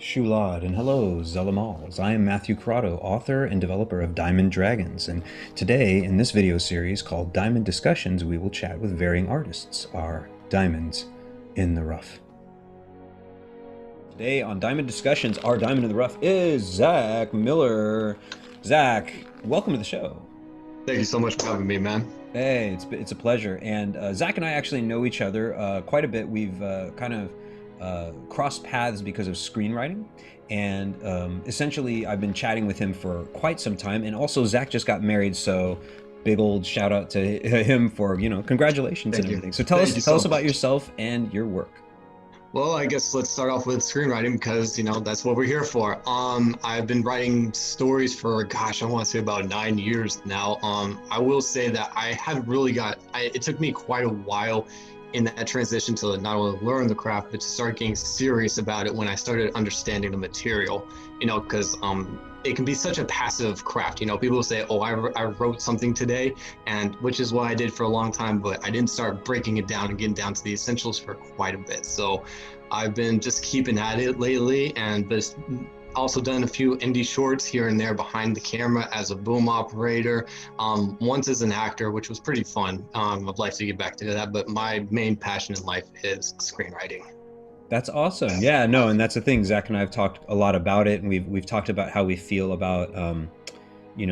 Shulodd, and hello, Zelamals. I am Matthew Carauddo, author and developer of Diamond Dragons, and today, in this video series called Diamond Discussions, we will chat with varying artists, our diamonds in the rough. Today on Diamond Discussions, our diamond in the rough is Zach Miller. Zach, welcome to the show. Thank you so much for having me, man. Hey, it's a pleasure. And Zach and I actually know each other quite a bit. We've kind of crossed paths because of screenwriting, and essentially I've been chatting with him for quite some time. And also Zach just got married, so big old shout out to him for congratulations and everything. So tell us about yourself and your work. Well, I guess let's start off with screenwriting because, that's what we're here for. I've been writing stories for, gosh, I want to say about 9 years now. I will say that I haven't really it took me quite a while in that transition to not only learn the craft, but to start getting serious about it when I started understanding the material, because it can be such a passive craft. People will say, oh, I wrote something today, and which is what I did for a long time, but I didn't start breaking it down and getting down to the essentials for quite a bit. So I've been just keeping at it lately, and just also done a few indie shorts here and there behind the camera as a boom operator, once as an actor, which was pretty fun. I'd like to get back to that, but my main passion in life is screenwriting. That's awesome. Yeah, no, and that's the thing. Zach and I have talked a lot about it, and we've talked about how we feel about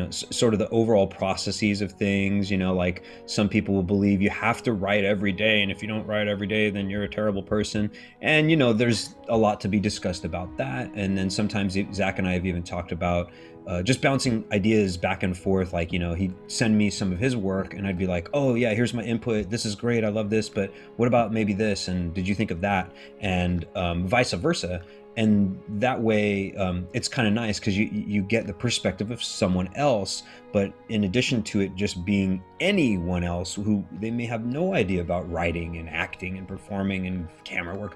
sort of the overall processes of things. Like some people will believe you have to write every day, and if you don't write every day, then you're a terrible person. And there's a lot to be discussed about that. And then sometimes Zach and I have even talked about just bouncing ideas back and forth. Like he'd send me some of his work, and I'd be like, oh yeah, here's my input, this is great, I love this, but what about maybe this, and did you think of that? And vice versa. And that way it's kind of nice because you get the perspective of someone else, but in addition to it just being anyone else who they may have no idea about writing and acting and performing and camera work,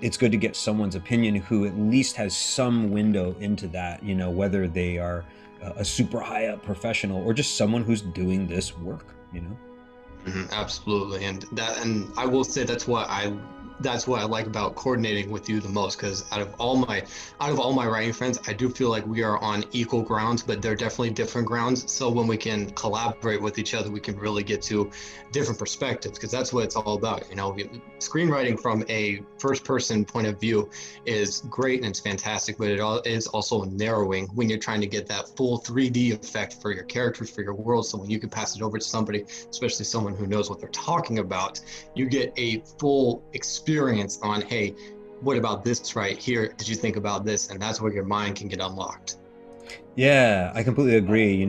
it's good to get someone's opinion who at least has some window into that, whether they are a super high up professional or just someone who's doing this work. Absolutely, and I will say that's what I like about coordinating with you the most, because out of all my writing friends, I do feel like we are on equal grounds, but they're definitely different grounds. So when we can collaborate with each other, we can really get to different perspectives, because that's what it's all about. Screenwriting from a first person point of view is great and it's fantastic, but it is also narrowing when you're trying to get that full 3D effect for your characters, for your world. So when you can pass it over to somebody, especially someone who knows what they're talking about, you get a full experience on, hey, what about this right here? Did you think about this? And that's where your mind can get unlocked. Yeah, I completely agree.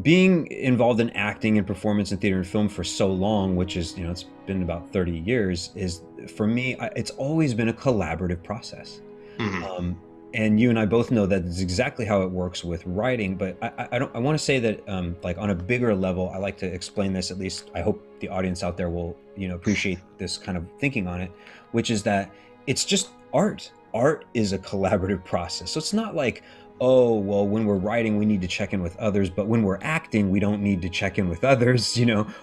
Being involved in acting and performance in theater and film for so long, which is, it's been about 30 years, is for me, it's always been a collaborative process. Mm-hmm. And you and I both know that is exactly how it works with writing. But I want to say that like on a bigger level, I like to explain this. At least I hope the audience out there will appreciate this kind of thinking on it, which is that it's just art. Art is a collaborative process. So it's not like, oh well, when we're writing we need to check in with others, but when we're acting we don't need to check in with others.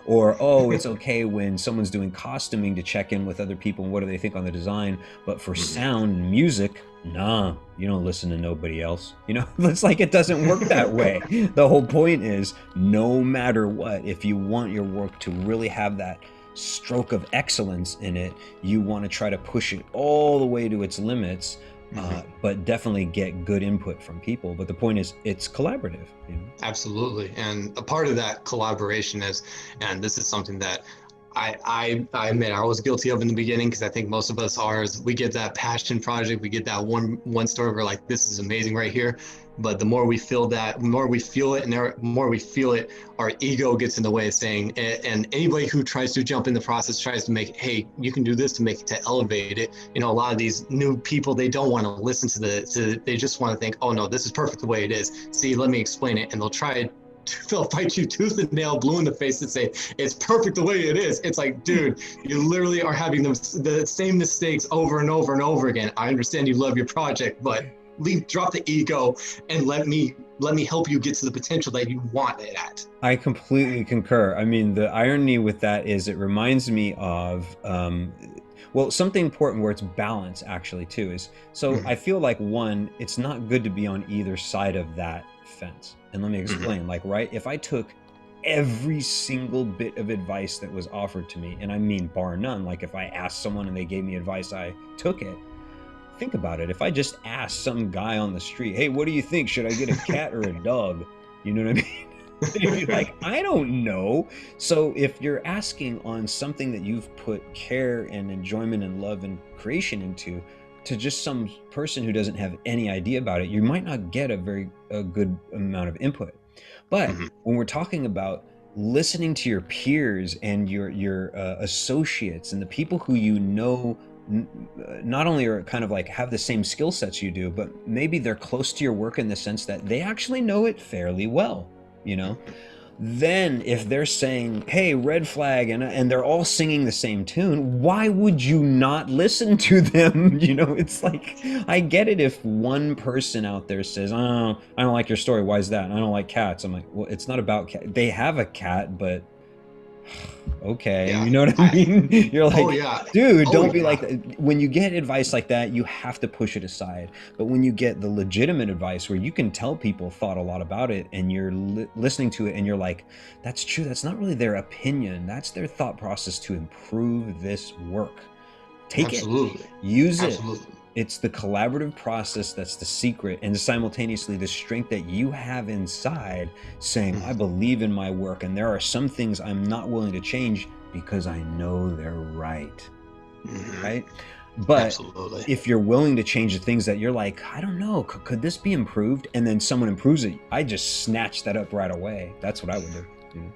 Or oh, it's okay when someone's doing costuming to check in with other people and what do they think on the design, but for sound and music, nah, you don't listen to nobody else. It's like it doesn't work that way. The whole point is, no matter what, if you want your work to really have that stroke of excellence in it, you want to try to push it all the way to its limits, but definitely get good input from people. But the point is, it's collaborative. Absolutely. And a part of that collaboration is, and this is something that I admit I was guilty of in the beginning, because I think most of us are, is we get that passion project, we get that one story, we're like, this is amazing right here. But the more we feel that, the more we feel it, and the more we feel it, our ego gets in the way of saying, and anybody who tries to jump in the process tries to make, hey, you can do this to make it, to elevate it. A lot of these new people, they don't want to listen to they just want to think, oh no, this is perfect the way it is. See, let me explain it. And they'll fight you tooth and nail, blue in the face, and say it's perfect the way it is. It's like, dude, you literally are having the same mistakes over and over and over again. I understand you love your project, but drop the ego and let me help you get to the potential that you want it at. I completely concur. I mean, the irony with that is it reminds me of Well, something important where it's balance actually too is, so Mhm. I feel like one, it's not good to be on either side of that fence. And let me Mhm. explain, like, right, if I took every single bit of advice that was offered to me, and I mean bar none, like if I asked someone and they gave me advice, I took it. Think about it. If I just asked some guy on the street, "Hey, what do you think? Should I get a cat or a dog?" You know what I mean? And he'd be like, "I don't know." So if you're asking on something that you've put care and enjoyment and love and creation into, to just some person who doesn't have any idea about it, you might not get a good amount of input. But Mhm. when we're talking about listening to your peers and your associates and the people who you know, not only are kind of like have the same skill sets you do, but maybe they're close to your work in the sense that they actually know it fairly well, you know, then if they're saying, "Hey, red flag," and they're all singing the same tune, why would you not listen to them? You know, it's like, I get it if one person out there says, "Oh, I don't like your story. Why is that? I don't like cats." I'm like, well, it's not about cat. They have a cat, but okay, Yeah. you know what I I. mean? You're Oh like, yeah. dude, Oh don't be yeah. like that. When you get advice like that, you have to push it aside. But when you get the legitimate advice where you can tell people thought a lot about it and you're listening to it and you're like, that's true. That's not really their opinion. That's their thought process to improve this work. Take it, Absolutely. use it. Absolutely. It's the collaborative process that's the secret, and simultaneously the strength that you have inside saying, I Mhm. believe in my work, and there are some things I'm not willing to change because I know they're right. Mhm. Right? But Absolutely. if you're willing to change the things that you're like, I don't know, could this be improved? And then someone improves it, I just snatch that up right away. That's what I would do. You know?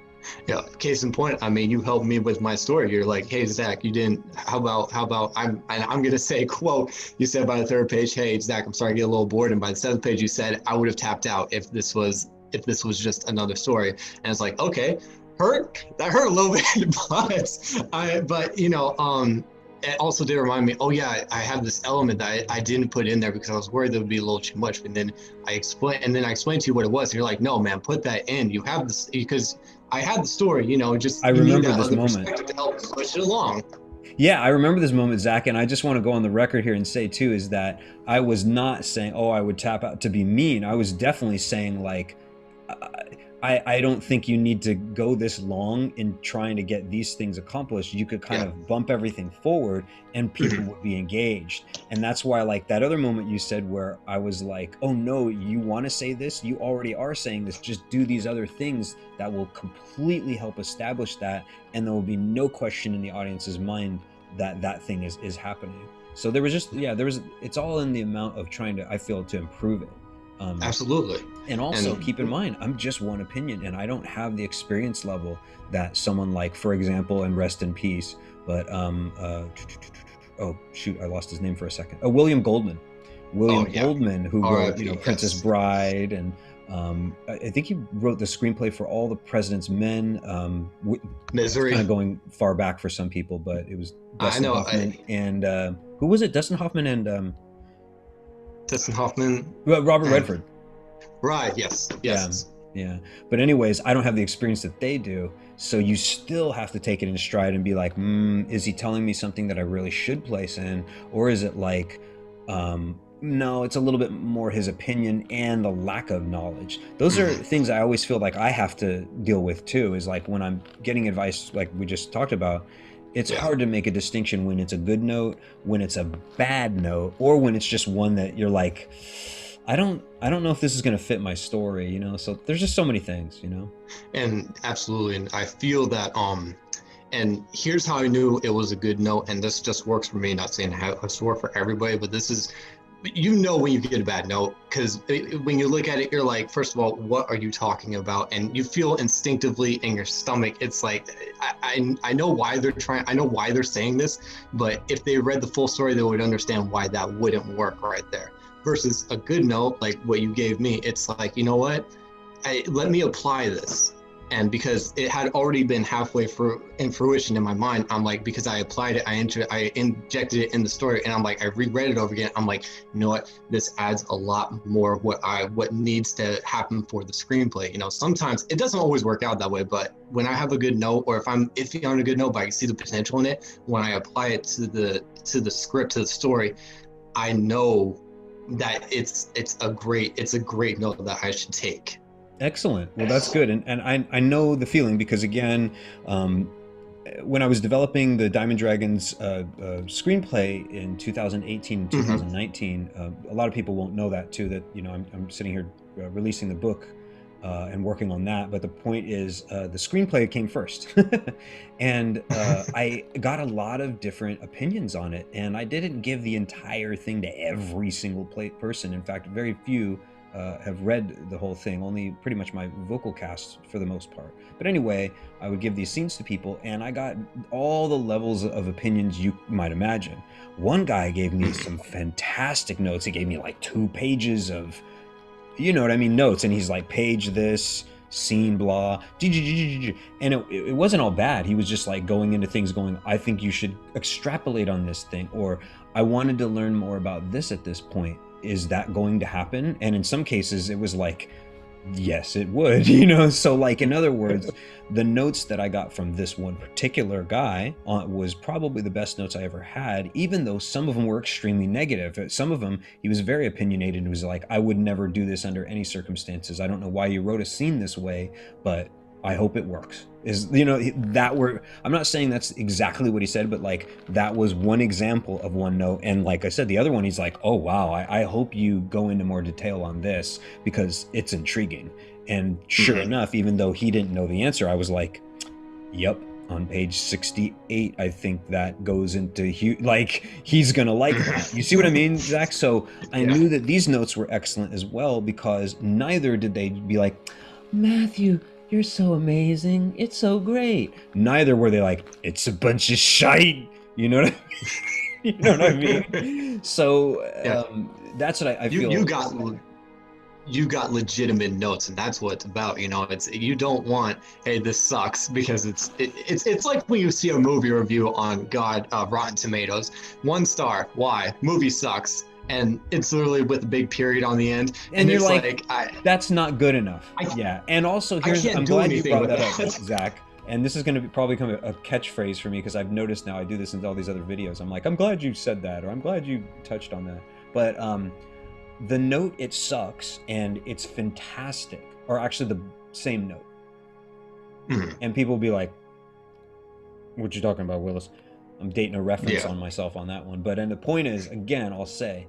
Yeah, case in point, I mean, you helped me with my story. You're like, hey, Zach, you didn't, how about, I'm going to say, quote, you said by the third page, hey, Zach, I'm sorry, I get a little bored. And by the seventh page, you said, I would have tapped out if this was just another story. And it's like, okay, that hurt a little bit, but it also did remind me, oh yeah, I have this element that I didn't put in there because I was worried there would be a little too much. And then I explained to you what it was. And you're like, no, man, put that in. You have this because I had the story, just I you need remember that this other moment. perspective to help push it along. Yeah, I remember this moment, Zach, and I just want to go on the record here and say too is that I was not saying, "Oh, I would tap out," to be mean. I was definitely saying like, I don't think you need to go this long in trying to get these things accomplished. You could kind Yeah. of bump everything forward, and people Mhm. would be engaged. And that's why, like that other moment you said, where I was like, "Oh no, you want to say this? You already are saying this. Just do these other things that will completely help establish that." And there will be no question in the audience's mind that that thing is happening. So there was just, yeah, there was, it's all in the amount of trying to, I feel, to improve it. Absolutely. And also And keep in mind, I'm just one opinion and I don't have the experience level that someone like, for example, and rest in peace, but oh shoot, I lost his name for a second. Oh, William Goldman. oh William yeah, Goldman, who wrote, RIP. Princess Yes. Bride, and I think he wrote the screenplay for All the President's Men. It's kind of Misery. going far back for some people, but it was I Dustin know. Hoffman and who was it? Dustin Hoffman and Dustin Hoffman. Robert And Redford. right. Yes. Yeah, Yes. yeah. But anyways, I don't have the experience that they do, so you still have to take it in stride and be like, is he telling me something that I really should place in, or is it like, no, it's a little bit more his opinion and the lack of knowledge. Those are Mhm. things I always feel like I have to deal with too. Is like when I'm getting advice, like we just talked about. It's Yeah. hard to make a distinction when it's a good note, when it's a bad note, or when it's just one that you're like, I don't know if this is going to fit my story, so there's just so many things. And absolutely, and I feel that and here's how I knew it was a good note, and this just works for me, not saying it has to work for everybody, but this is, when you get a bad note, because when you look at it, you're like, first of all, what are you talking about? And you feel instinctively in your stomach, it's like, I know why they're saying this, but if they read the full story, they would understand why that wouldn't work right there. Versus a good note, like what you gave me, it's like, you know what? Let me apply this. And because it had already been halfway through in fruition in my mind, I'm like, because I applied it, I injected it in the story, and I'm like, I reread it over again. I'm like, you know what? This adds a lot more what needs to happen for the screenplay. You know, sometimes it doesn't always work out that way, but when I have a good note, or if I'm iffy on a good note, but I can see the potential in it, when I apply it to the script, to the story, I know that it's a great note that I should take. Excellent. Well, that's good. And I know the feeling because, again, when I was developing the Diamond Dragons screenplay in 2018 and 2019, a lot of people won't know that too, that, you know, I'm sitting here releasing the book and working on that. But the point is, the screenplay came first. And I got a lot of different opinions on it. And I didn't give the entire thing to every single person. In fact, very few have read the whole thing, only pretty much my vocal cast for the most part. But anyway, I would give these scenes to people, and I got all the levels of opinions you might imagine. One guy gave me some fantastic notes. He gave me like 2 pages of, you know what I mean, notes, and he's like, page this, scene blah, and it wasn't all bad. He was just like going into things going, I think you should extrapolate on this thing, or I wanted to learn more about this at this point. Is that going to happen? And in some cases it was like, yes, it would, you know? So like, in other words, the notes that I got from this one particular guy was probably the best notes I ever had, even though some of them were extremely negative. Some of them, he was very opinionated and was like, I would never do this under any circumstances. I don't know why you wrote a scene this way, but I hope it works. Is, you know, I'm not saying that's exactly what he said, but like, that was one example of one note. And like I said, the other one, he's like, oh wow, I hope you go into more detail on this because it's intriguing. And sure enough, even though he didn't know the answer, I was like, yep, on page 68, I think that goes into like, he's gonna like that. You see what I mean, Zach? So I knew that these notes were excellent as well, because neither did they be like, Matthew, you're so amazing, it's so great. Neither were they like, it's a bunch of shite. You know what I mean? You know what I mean? So that's what I feel. You got legitimate notes, and that's what it's about. You know, it's, you don't want, hey, this sucks, because it's like when you see a movie review on Rotten Tomatoes, 1 star, why? Movie sucks. And it's literally with a big period on the end, and you're like that's not good enough. Yeah. And also, I'm glad you brought that up, Zach. And this is going to probably become a catchphrase for me, because I've noticed now I do this in all these other videos. I'm like, I'm glad you said that, or I'm glad you touched on that. But the note, it sucks and it's fantastic, or actually the same note. And people will be like, what you talking about, Willis? I'm dating a reference on myself on that one. But, and the point is, again, I'll say,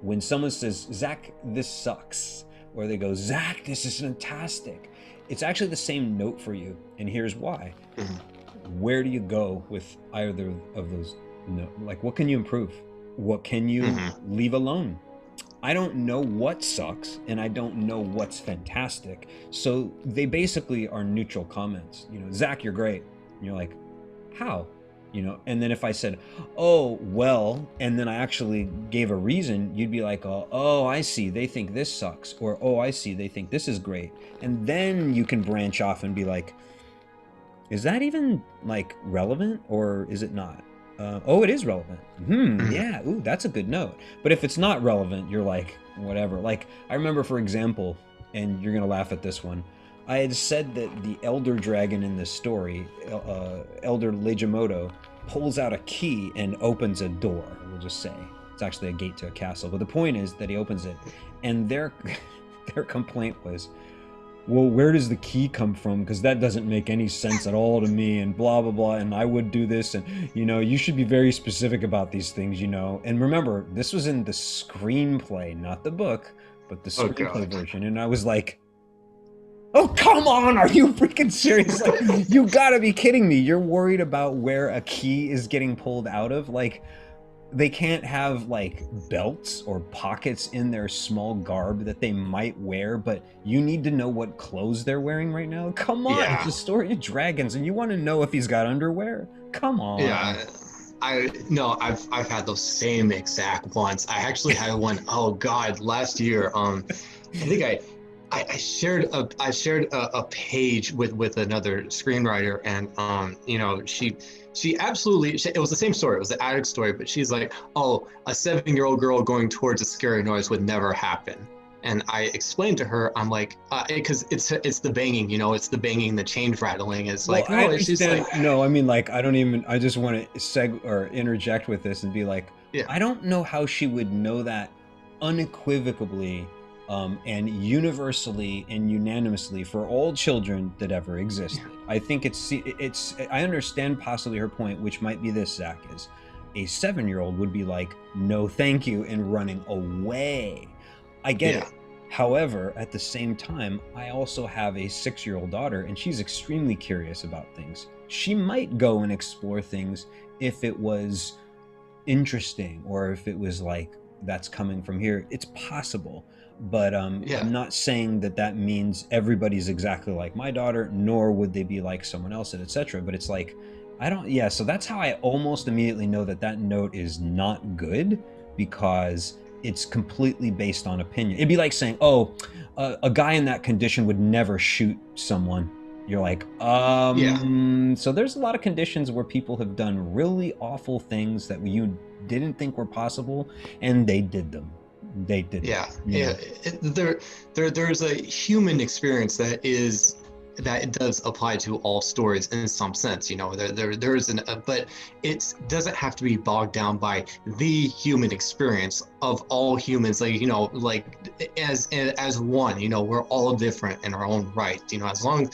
when someone says, Zach, this sucks, or they go, Zach, this is fantastic, it's actually the same note for you. And here's why. Where do you go with either of those notes? Like, what can you improve? What can you leave alone? I don't know what sucks, and I don't know what's fantastic. So they basically are neutral comments. You know, Zach, you're great. And you're like, how? You know, and then if I said, oh, well, and then I actually gave a reason, you'd be like, oh, I see, they think this sucks, or, oh, I see, they think this is great. And then you can branch off and be like, is that even like relevant, or is it not? Oh, it is relevant. Yeah, ooh, that's a good note. But if it's not relevant, you're like, whatever. Like, I remember, for example, and you're gonna laugh at this one, I had said that the elder dragon in this story, Elder Legimoto, pulls out a key and opens a door, we'll just say. It's actually a gate to a castle. But the point is that he opens it, and their complaint was, well, where does the key come from? Because that doesn't make any sense at all to me, and blah, blah, blah, and I would do this, and, you know, you should be very specific about these things, you know. And remember, this was in the screenplay, not the book, but the screenplay version. And I was like, oh, come on, are you freaking serious? Like, you gotta be kidding me. You're worried about where a key is getting pulled out of? Like, they can't have like belts or pockets in their small garb that they might wear, but you need to know what clothes they're wearing right now? Come on, it's a story of dragons, and you want to know if he's got underwear? Come on. Yeah, I've had those same exact ones. I actually had one, oh God, last year. I think I shared a page with another screenwriter, and she absolutely it was the same story. It was the attic story, but she's like, oh, a 7-year-old girl going towards a scary noise would never happen. And I explained to her, I'm like, because it's the banging, it's the banging, the chains rattling. It's Well, like, I no, it's just understand. like, No, I mean, like, I don't even. I just want to or interject with this and be like, yeah, I don't know how she would know that unequivocally, and universally and unanimously for all children that ever existed. I think it's. I understand possibly her point, which might be this, Zach, is a 7-year-old would be like, no, thank you, and running away. I get yeah, it. However, at the same time, I also have a 6-year-old daughter, and she's extremely curious about things. She might go and explore things if it was interesting, or if it was like, that's coming from here. It's possible. But yeah. I'm not saying that that means everybody's exactly like my daughter, nor would they be like someone else, etc. But it's like, I don't, yeah, so that's how I almost immediately know that that note is not good, because it's completely based on opinion. It'd be like saying, oh, a guy in that condition would never shoot someone. You're like, Yeah. so there's a lot of conditions where people have done really awful things that you didn't think were possible, and they did them. They did them, Yeah, you yeah. know? There's a human experience that it does apply to all stories in some sense. There is but it doesn't have to be bogged down by the human experience of all humans. As one. We're all different in our own right. As long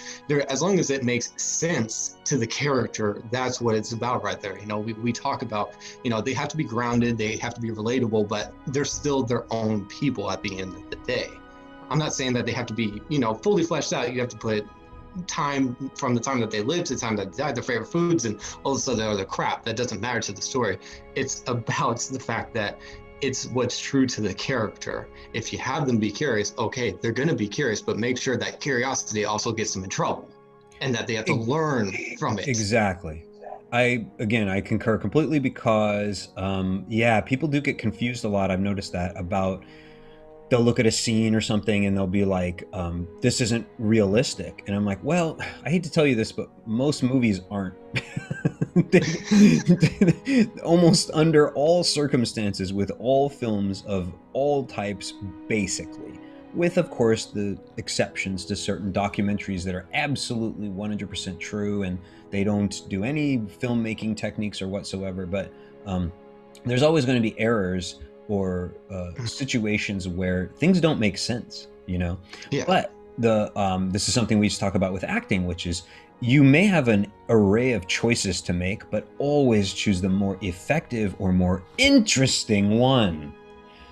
as it makes sense to the character, that's what it's about right there. We talk about, they have to be grounded, they have to be relatable, but they're still their own people at the end of the day. I'm not saying that they have to be, fully fleshed out. You have to put time from the time that they lived to the time that they died, their favorite foods, and all this other crap that doesn't matter to the story. It's about the fact that it's what's true to the character. If you have them be curious, okay, they're going to be curious, but make sure that curiosity also gets them in trouble, and that they have to learn from it. Exactly. I concur completely, because yeah, people do get confused a lot. I've noticed that about, they'll look at a scene or something and they'll be like, this isn't realistic. And I'm like, well, I hate to tell you this, but most movies aren't. Almost under all circumstances, with all films of all types, basically. With, of course, the exceptions to certain documentaries that are absolutely 100% true, and they don't do any filmmaking techniques or whatsoever. But there's always going to be errors, or situations where things don't make sense, Yeah. But this is something we used to talk about with acting, which is, you may have an array of choices to make, but always choose the more effective or more interesting one.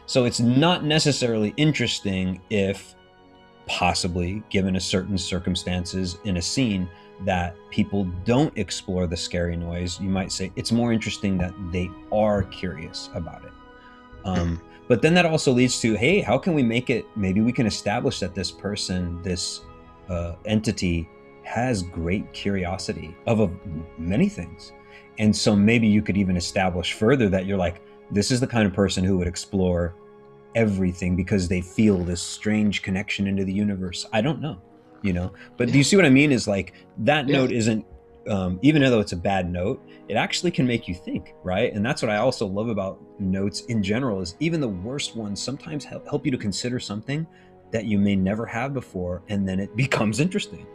So it's not necessarily interesting if, possibly, given a certain circumstances in a scene, that people don't explore the scary noise. You might say it's more interesting that they are curious about it. But then that also leads to, hey, how can we make it, maybe we can establish that this person, this entity, has great curiosity of many things. And so maybe you could even establish further that you're like, this is the kind of person who would explore everything because they feel this strange connection into the universe. I don't know, but do you see what I mean? Is like, that Yeah. note isn't, even though it's a bad note, it actually can make you think, right? And that's what I also love about notes in general, is even the worst ones sometimes help you to consider something that you may never have before, and then it becomes interesting.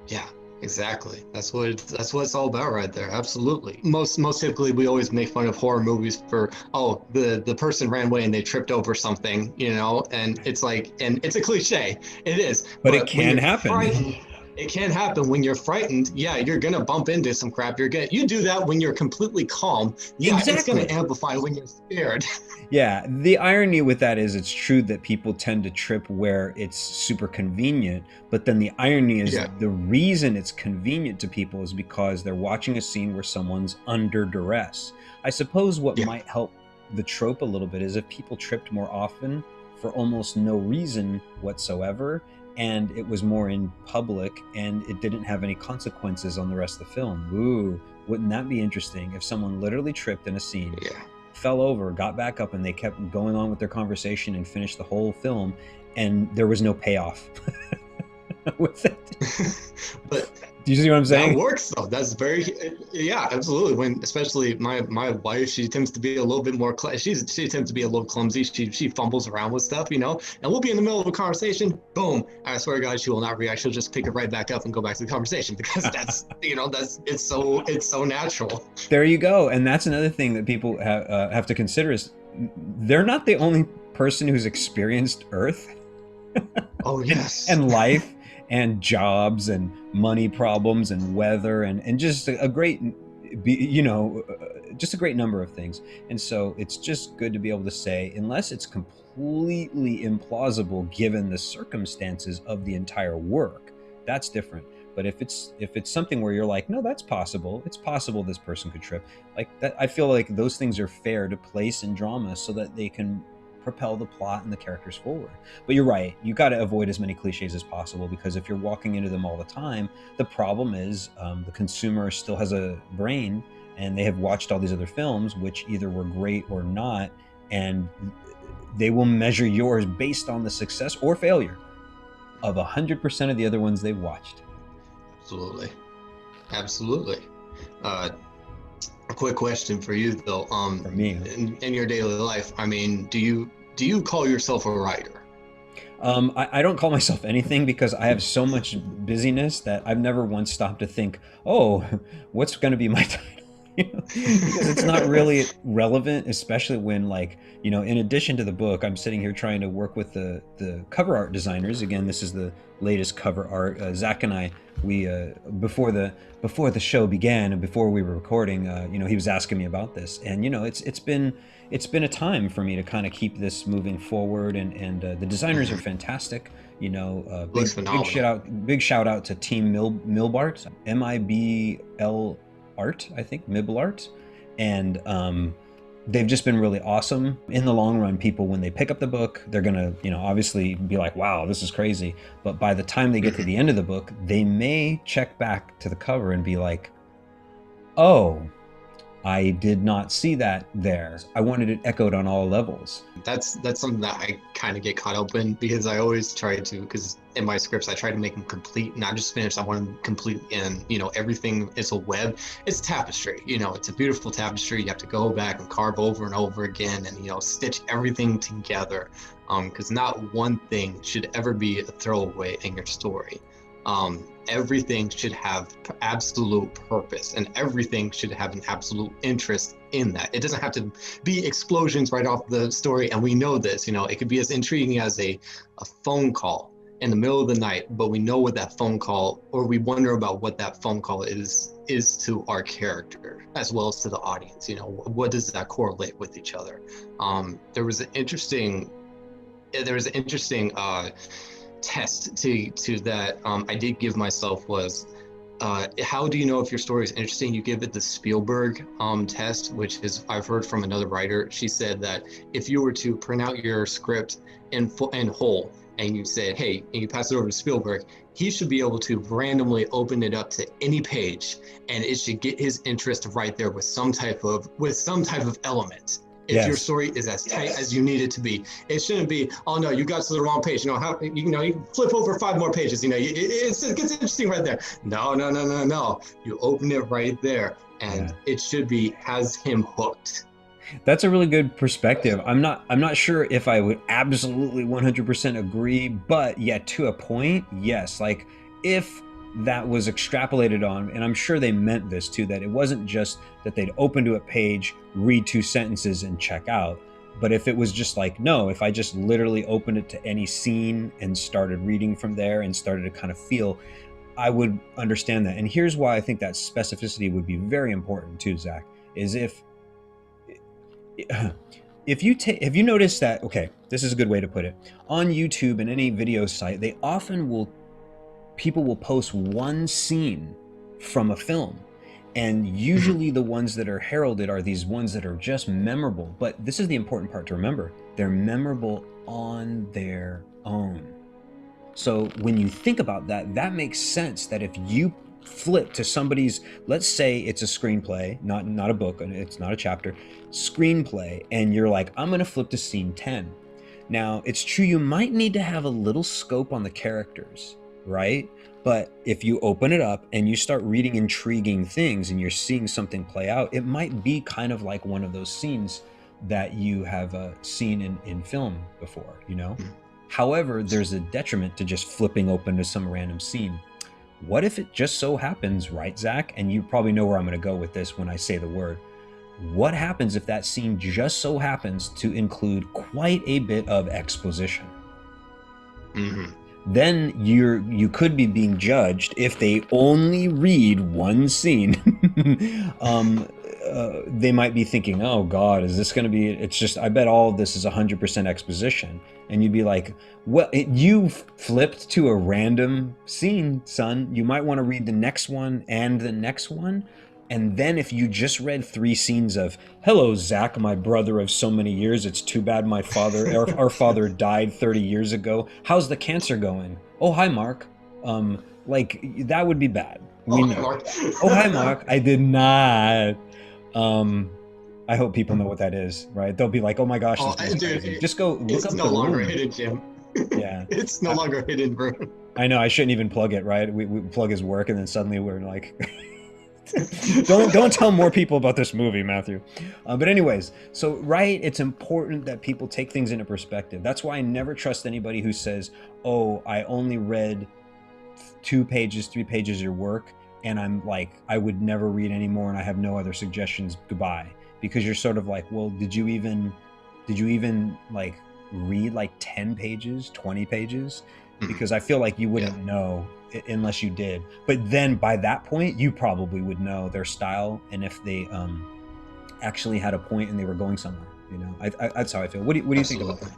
Yeah, exactly. That's what it's all about right there. Absolutely. Most typically, we always make fun of horror movies for, oh, the person ran away and they tripped over something, and it's like, and it's a cliche. It is. But it But when can you're happen. frightened, it can happen. When you're frightened, yeah, you're gonna bump into some crap. You do that when you're completely calm. Yeah, it's gonna Exactly. amplify when you're scared. Yeah, the irony with that is, it's true that people tend to trip where it's super convenient, but then the irony is, Yeah. the reason it's convenient to people is because they're watching a scene where someone's under duress. I suppose what Yeah. might help the trope a little bit is if people tripped more often for almost no reason whatsoever, and it was more in public, and it didn't have any consequences on the rest of the film. Ooh, wouldn't that be interesting if someone literally tripped in a scene, Yeah. fell over, got back up, and they kept going on with their conversation and finished the whole film, and there was no payoff with it. But do you see what I'm saying? that works though. That's very, yeah, absolutely. When especially my wife, she tends to be a little bit more she tends to be a little clumsy. She fumbles around with stuff, and we'll be in the middle of a conversation, boom, I swear to God, she will not react. She'll just pick it right back up and go back to the conversation, because that's it's so natural. There you go. And that's another thing that people have to consider, is they're not the only person who's experienced Earth. Oh yes. and life and jobs and money problems and weather and just a great, just a great number of things. And so it's just good to be able to say, unless it's completely implausible given the circumstances of the entire work, that's different. But if it's something where you're like, no, that's possible, it's possible this person could trip, like that, I feel like those things are fair to place in drama so that they can propel the plot and the characters forward. But you're right, you got to avoid as many cliches as possible, because if you're walking into them all the time, the problem is the consumer still has a brain, and they have watched all these other films which either were great or not, and they will measure yours based on the success or failure of 100% of the other ones they've watched. Absolutely. A quick question for you though. For me, in your daily life, I mean, do you call yourself a writer? I don't call myself anything, because I have so much busyness that I've never once stopped to think, oh, what's going to be my title? Because it's not really relevant, especially when, like, in addition to the book, I'm sitting here trying to work with the cover art designers. Again, this is the latest cover art. Zach and I, we before the show began and before we were recording, he was asking me about this, and it's been a time for me to kind of keep this moving forward, and the designers are fantastic. Big shout out to Team Miblart, Mibl Art, I think, Miblart, and they've just been really awesome. In the long run, people, when they pick up the book, they're gonna, obviously be like, wow, this is crazy. But by the time they get to the end of the book, they may check back to the cover and be like, oh, I did not see that there. I wanted it echoed on all levels. That's something that I kind of get caught up in, because I always try to, because in my scripts I try to make them complete, not just finished. I want them complete, and everything is a web. It's tapestry. It's a beautiful tapestry. You have to go back and carve over and over again, and stitch everything together, because not one thing should ever be a throwaway in your story. Everything should have absolute purpose, and everything should have an absolute interest in that. It doesn't have to be explosions right off the story, and we know this. It could be as intriguing as a phone call in the middle of the night, but we know what that phone call, or we wonder about what that phone call is to our character as well as to the audience. What does that correlate with each other? There was an interesting test to that I did give myself, was how do you know if your story is interesting? You give it the Spielberg test, which is, I've heard from another writer. She said that if you were to print out your script in whole, and you said, hey, and you pass it over to Spielberg, he should be able to randomly open it up to any page, and it should get his interest right there with some type of element. If your story is as tight as you need it to be, it shouldn't be, oh no, you got to the wrong page. You flip over 5 more pages. It gets interesting right there. No. You open it right there, and it should has him hooked. That's a really good perspective. I'm not sure if I would absolutely 100% agree, but yeah, to a point, yes. Like, if that was extrapolated on, and I'm sure they meant this too, that it wasn't just that they'd open to a page, read 2 sentences and check out, but if it was just like, no, if I just literally opened it to any scene and started reading from there and started to kind of feel, I would understand that. And here's why I think that specificity would be very important too, Zach, is if you notice that, okay, this is a good way to put it, on YouTube and any video site, they often people will post one scene from a film, and usually the ones that are heralded are these ones that are just memorable. But this is the important part to remember: they're memorable on their own. So when you think about that, that makes sense, that if you flip to somebody's, let's say it's a screenplay, not a book, and it's not a chapter, screenplay, and you're like, I'm gonna flip to scene 10. Now, it's true you might need to have a little scope on the characters, right? But if you open it up and you start reading intriguing things and you're seeing something play out, it might be kind of like one of those scenes that you have seen in film before, you know? However, there's a detriment to just flipping open to some random scene. What if it just so happens, right, Zach? And you probably know where I'm going to go with this when I say the word. What happens if that scene just so happens to include quite a bit of exposition? Then you could be being judged if they only read one scene. They might be thinking, oh God, is this going to be, it's just, I bet all of this is 100% exposition. And you'd be like, well, you flipped to a random scene, son. You might want to read the next one and the next one. And then if you just read 3 scenes of, hello, Zach, my brother of so many years, it's too bad my father, our father died 30 years ago. How's the cancer going? Oh, hi, Mark. Like, that would be bad. We know. Mark. Oh, hi, Mark. I did not. I hope people know what that is, right? They'll be like, oh my gosh, this guy's crazy. Just go look up the room. It's no longer hidden, Jim. Yeah. It's no longer hidden, bro. I know, I shouldn't even plug it, right? We plug his work and then suddenly we're like... don't tell more people about this movie, Matthew. But anyways, so right, it's important that people take things into perspective. That's why I never trust anybody who says, oh, I only read 2 pages, 3 pages of your work, and I'm like, I would never read anymore and I have no other suggestions, goodbye. Because you're sort of like, well, did you even like read like 10 pages, 20 pages? Because I feel like you wouldn't know unless you did. But then by that point, you probably would know their style and if they actually had a point and they were going somewhere. You know, that's how I feel. What do you think about that?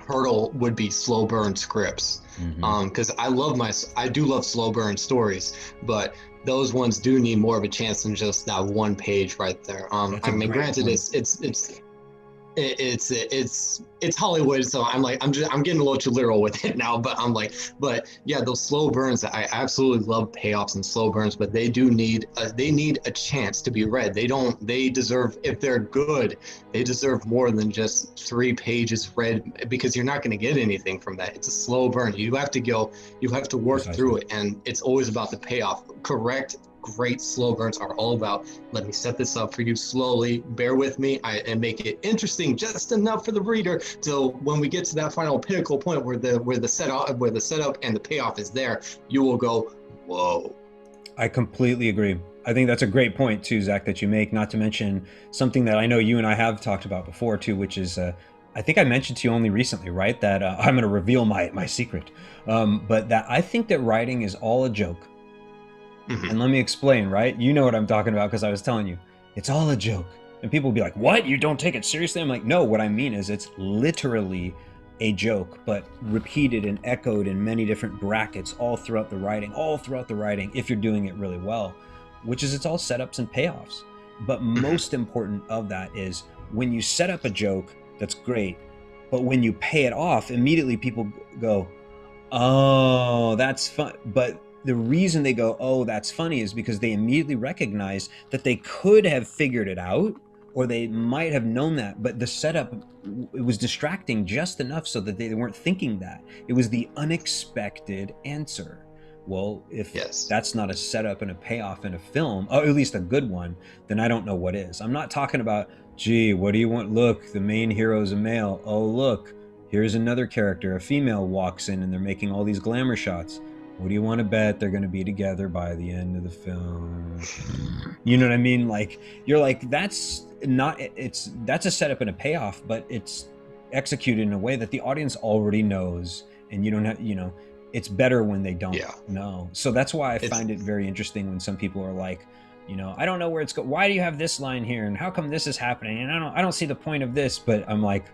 Hurdle would be slow burn scripts, because I do love slow burn stories, but those ones do need more of a chance than just that one page right there. I mean, granted, it's Hollywood, so I'm getting a little too literal with it now, but yeah, those slow burns, I absolutely love payoffs and slow burns, but they need a chance to be read. They deserve, if they're good, they deserve more than just 3 pages read, because you're not going to get anything from that. It's a slow burn. You have to work through it, and it's always about the payoff. Great slow burns are all about, let me set this up for you slowly, bear with me, and make it interesting just enough for the reader, so when we get to that final pinnacle point where the setup and the payoff is there, you will go, whoa. I completely agree. I think that's a great point too, Zach, that you make, not to mention something that I know you and I have talked about before too, which is I think I mentioned to you only recently, right, that I'm going to reveal my secret, but that I think that writing is all a joke. And let me explain, right? You know what I'm talking about because I was telling you. It's all a joke. And people will be like, what? You don't take it seriously? I'm like, no, what I mean is it's literally a joke, but repeated and echoed in many different brackets all throughout the writing, if you're doing it really well, which is it's all setups and payoffs. But most important of that is when you set up a joke, that's great. But when you pay it off, immediately people go, oh, that's fun. But the reason they go, oh, that's funny, is because they immediately recognize that they could have figured it out, or they might have known that, but the setup, it was distracting just enough so that they weren't thinking that. It was the unexpected answer. Well, if that's not a setup and a payoff in a film, or at least a good one, then I don't know what is. I'm not talking about, gee, what do you want? Look, the main hero is a male. Oh, look, here's another character. A female walks in and they're making all these glamour shots. What do you want to bet they're going to be together by the end of the film? You know what I mean? Like, you're like, that's a setup and a payoff, but it's executed in a way that the audience already knows, and you don't have, it's better when they don't know. So that's why I find it very interesting when some people are like, I don't know where it's going. Why do you have this line here? And how come this is happening? And I don't see the point of this, but I'm like,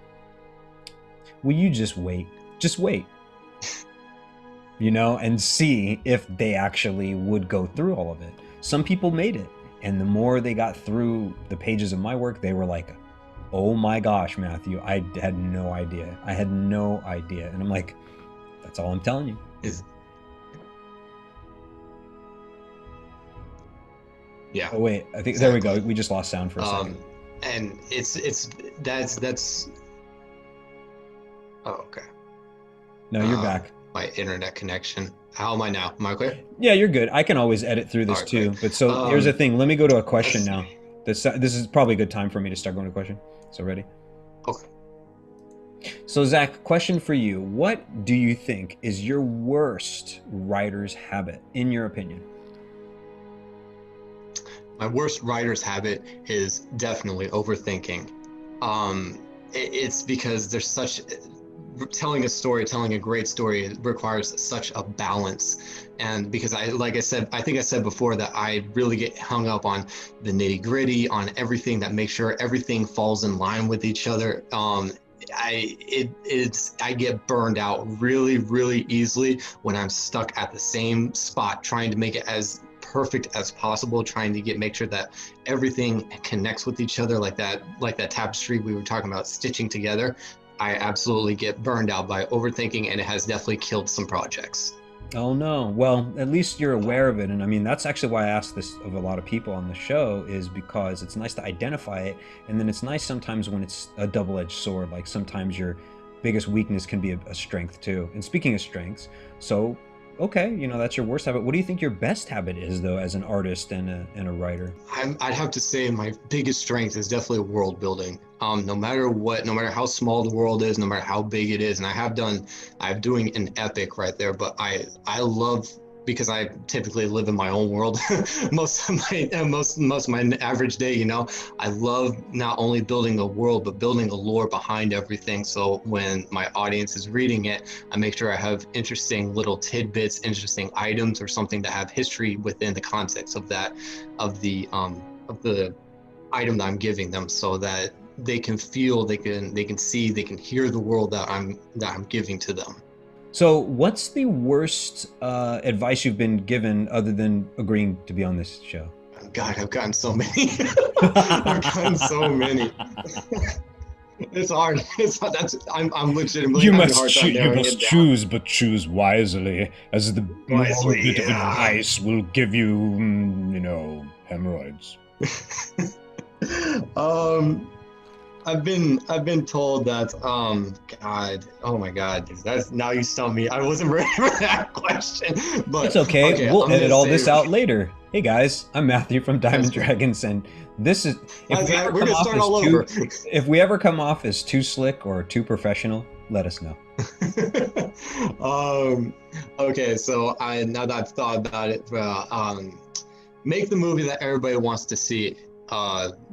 will you just wait? Just wait. And see if they actually would go through all of it. Some people made it, and the more they got through the pages of my work, they were like, oh my gosh, Matthew, I had no idea. And I'm like, that's all I'm telling you. Yeah. Oh wait, I think there we go. We just lost sound for a second. And that's. Oh, okay. No, you're back. My internet connection. How am I now? Am I clear? Yeah, you're good. I can always edit through this All right, too. great. But so here's the thing. Let me go to a question let's now. This is probably a good time for me to start going to question. So ready? Okay. So Zach, question for you. What do you think is your worst writer's habit, in your opinion? My worst writer's habit is definitely overthinking. It's because there's such telling a great story requires such a balance. And because like I said, I think I said before that I really get hung up on the nitty gritty, on everything that makes sure everything falls in line with each other. I get burned out really, really easily when I'm stuck at the same spot, trying to make it as perfect as possible, trying to make sure that everything connects with each other, like that tapestry we were talking about, stitching together. I absolutely get burned out by overthinking, and it has definitely killed some projects. Oh no. Well, at least you're aware of it. And I mean, that's actually why I ask this of a lot of people on the show, is because it's nice to identify it. And then it's nice sometimes when it's a double-edged sword. Like sometimes your biggest weakness can be a strength too. And speaking of strengths, so okay, that's your worst habit. What do you think your best habit is though, as an artist and a writer? I'd have to say my biggest strength is definitely world building. No matter how small the world is, no matter how big it is, and I'm doing an epic right there, but I love, because I typically live in my own world most of my average day, I love not only building a world, but building a lore behind everything. So when my audience is reading it, I make sure I have interesting little tidbits, interesting items, or something that have history within the context of the item that I'm giving them, so that they can feel, they can see, they can hear the world that I'm giving to them. So what's the worst advice you've been given other than agreeing to be on this show? God, I've gotten so many. I've gotten so many. It's hard. I'm legitimately having a hard time narrowing it down. choose, but choose wisely, as the Wisely, bit of yeah. advice will give you, hemorrhoids. I've been told that God, oh my God, that's, now you stump me. I wasn't ready for that question, but It's okay. We'll edit all this out later. Hey guys, I'm Matthew from Diamond Dragons, and this is we're gonna start all over. If we ever come off as too slick or too professional, let us know. Okay, so now that I've thought about it, make the movie that everybody wants to see.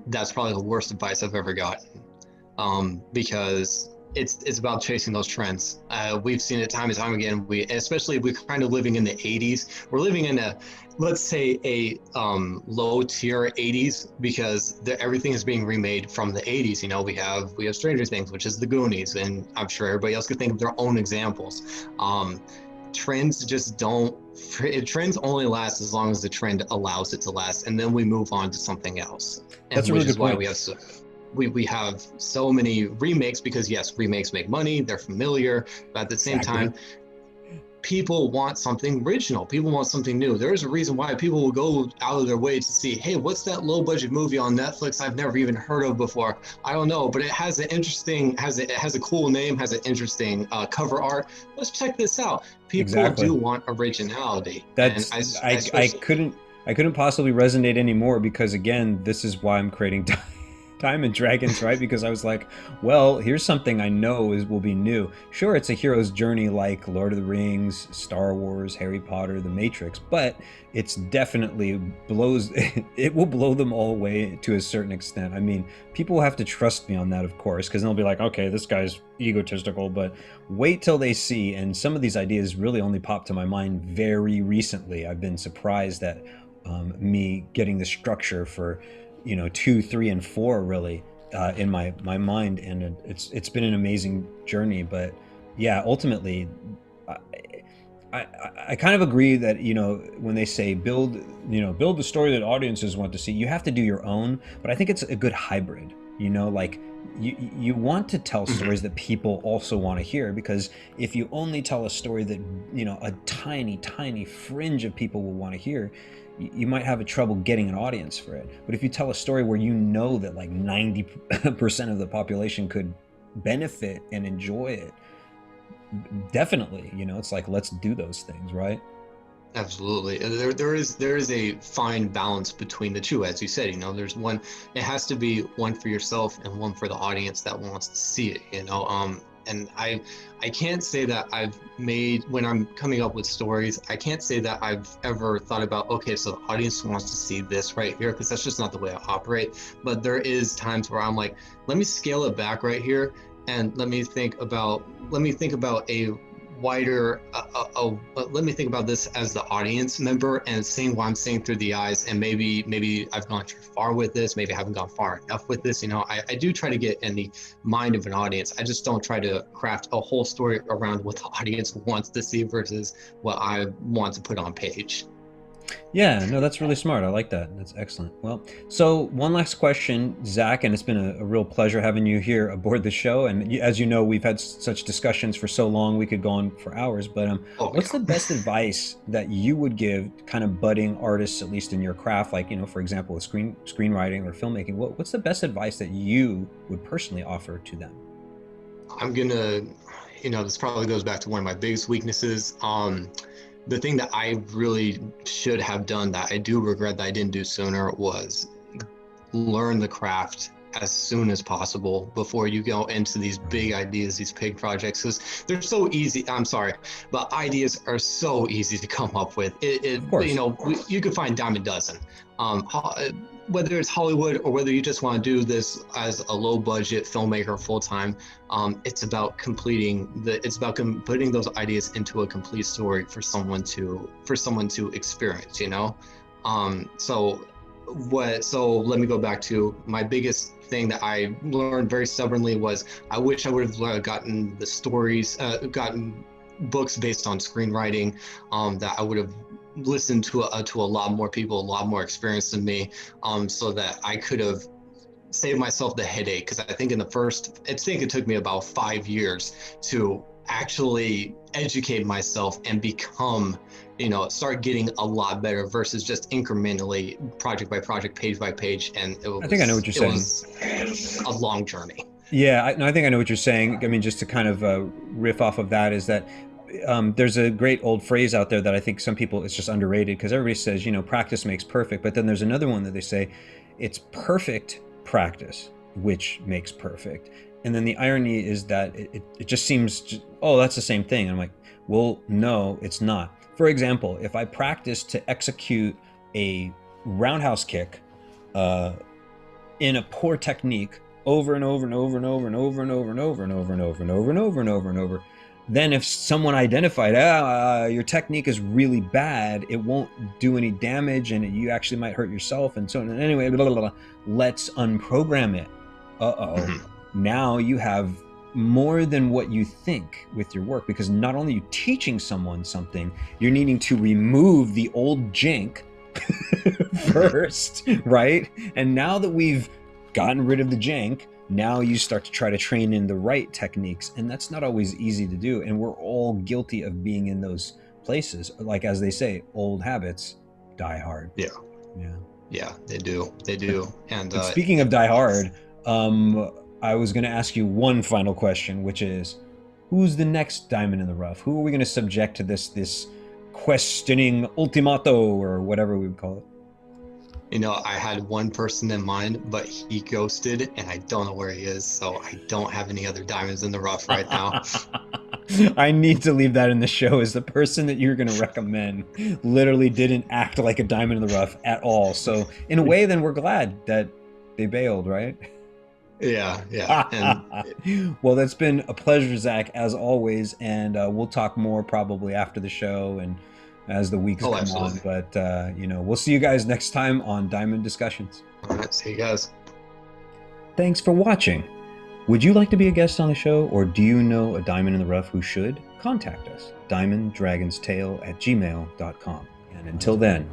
That's probably the worst advice I've ever gotten, because it's about chasing those trends. We've seen it time and time again. We're kind of living in the 80s. We're living in let's say a low tier 80s, because everything is being remade from the 80s. We have Stranger Things, which is the Goonies, and I'm sure everybody else could think of their own examples. Trends only last as long as the trend allows it to last, and then we move on to something else. That's a really good point. We have so many remakes, because yes, remakes make money, they're familiar, but at the same time, people want something original. People want something new. There's a reason why people will go out of their way to see, hey, what's that low budget movie on Netflix I've never even heard of before? I don't know, but it has it has a cool name, has an interesting cover art. Let's check this out. People do want originality. I couldn't possibly resonate anymore, because again, this is why I'm creating Diamond Dragons, right? Because I was like, well, here's something I know will be new. Sure, it's a hero's journey like Lord of the Rings, Star Wars, Harry Potter, The Matrix, but it's definitely it will blow them all away to a certain extent. I mean, people will have to trust me on that, of course, because they'll be like, okay, this guy's egotistical, but wait till they see. And some of these ideas really only popped to my mind very recently. I've been surprised at me getting the structure for 2, 3, and 4 really in my mind, and it's been an amazing journey. But yeah, ultimately, I kind of agree that when they say build the story that audiences want to see, you have to do your own. But I think it's a good hybrid, You know, like you want to tell stories that people also want to hear, because if you only tell a story that, you know, a tiny fringe of people will want to hear, you might have a trouble getting an audience for it. But if you tell a story where you know that like 90% of the population could benefit and enjoy it, definitely, you know, it's like, let's do those things, right? Absolutely. There is a fine balance between the two, as you said. You know, there's one. It has to be one for yourself and one for the audience that wants to see it. You know, and I can't say that I've made, when I'm coming up with stories, I can't say that I've ever thought about, okay, so the audience wants to see this right here, because that's just not the way I operate. But there is times where I'm like, let me scale it back right here, and let me think about a wider let me think about this as the audience member and seeing what I'm seeing through the eyes, and maybe I've gone too far with this, maybe I haven't gone far enough with this. You know, I do try to get in the mind of an audience. I just don't try to craft a whole story around what the audience wants to see versus what I want to put on page. Yeah, no, that's really smart. I like that. That's excellent. Well, so one last question, Zach, and it's been a real pleasure having you here aboard the show. And as you know, we've had such discussions for so long, we could go on for hours. But what's the best advice that you would give kind of budding artists, at least in your craft, like, you know, for example, with screenwriting or filmmaking? What's the best advice that you would personally offer to them? I'm gonna, you know, this probably goes back to one of my biggest weaknesses. The thing that I really should have done that I do regret that I didn't do sooner was learn the craft as soon as possible before you go into these big ideas, these big projects, because they're so easy. I'm sorry, but ideas are so easy to come up with. Of course. You know, you could find dime a dozen. Whether it's Hollywood or whether you just want to do this as a low budget filmmaker full time, it's about putting those ideas into a complete story for someone to experience. You know, so let me go back to my biggest thing that I learned very stubbornly was I wish I would have gotten the stories, gotten books based on screenwriting, that I would have listened to a lot more people, a lot more experienced than me, so that I could have saved myself the headache. Because I think it took me about 5 years to actually educate myself and become, you know, start getting a lot better versus just incrementally, project by project, page by page. And I think I know what you're saying. It was a long journey. Yeah, I think I know what you're saying. I mean, just to kind of riff off of that, is that there's a great old phrase out there that I think some people, it's just underrated, because everybody says, you know, practice makes perfect. But then there's another one that they say, it's perfect practice which makes perfect. And then the irony is that it just seems, oh, that's the same thing. And I'm like, well, no, it's not. For example, if I practice to execute a roundhouse kick in a poor technique over and over and over and over and over and over and over and over and over and over and over and over and over, then if someone identified, your technique is really bad, it won't do any damage and you actually might hurt yourself and so on. And anyway, blah, blah, blah, let's unprogram it. Now you have more than what you think with your work, because not only are you teaching someone something, you're needing to remove the old jank first, right? And now that we've gotten rid of the jank, now you start to try to train in the right techniques, and that's not always easy to do. And we're all guilty of being in those places. Like, as they say, old habits die hard. Yeah, they do. And but speaking of die hard, I was going to ask you one final question, which is, who's the next diamond in the rough? Who are we going to subject to this questioning ultimato, or whatever we would call it? You know, I had one person in mind, but he ghosted, and I don't know where he is, so I don't have any other diamonds in the rough right now. I need to leave that in the show, as the person that you're going to recommend literally didn't act like a diamond in the rough at all. So in a way, then we're glad that they bailed, right? Yeah. And well, that's been a pleasure, Zach, as always, and we'll talk more probably after the show and as the weeks come on. But you know, we'll see you guys next time on Diamond Discussions. All right, see you guys. Thanks for watching. Would you like to be a guest on the show, or do you know a diamond in the rough who should? Contact us, DiamondDragonsTale@gmail.com. And until then,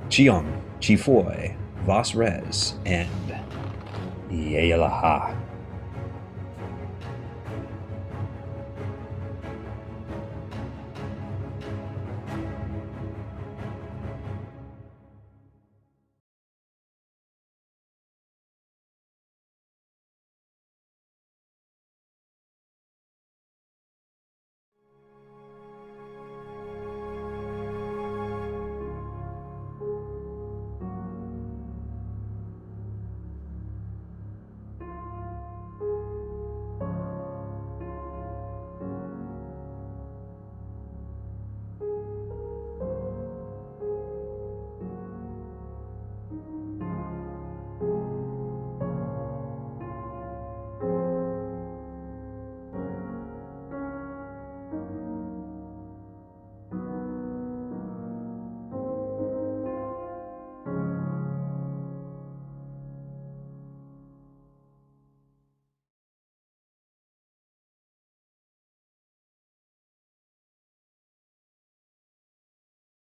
Chiong, Chifoy, Vas Res, and Yayalaha.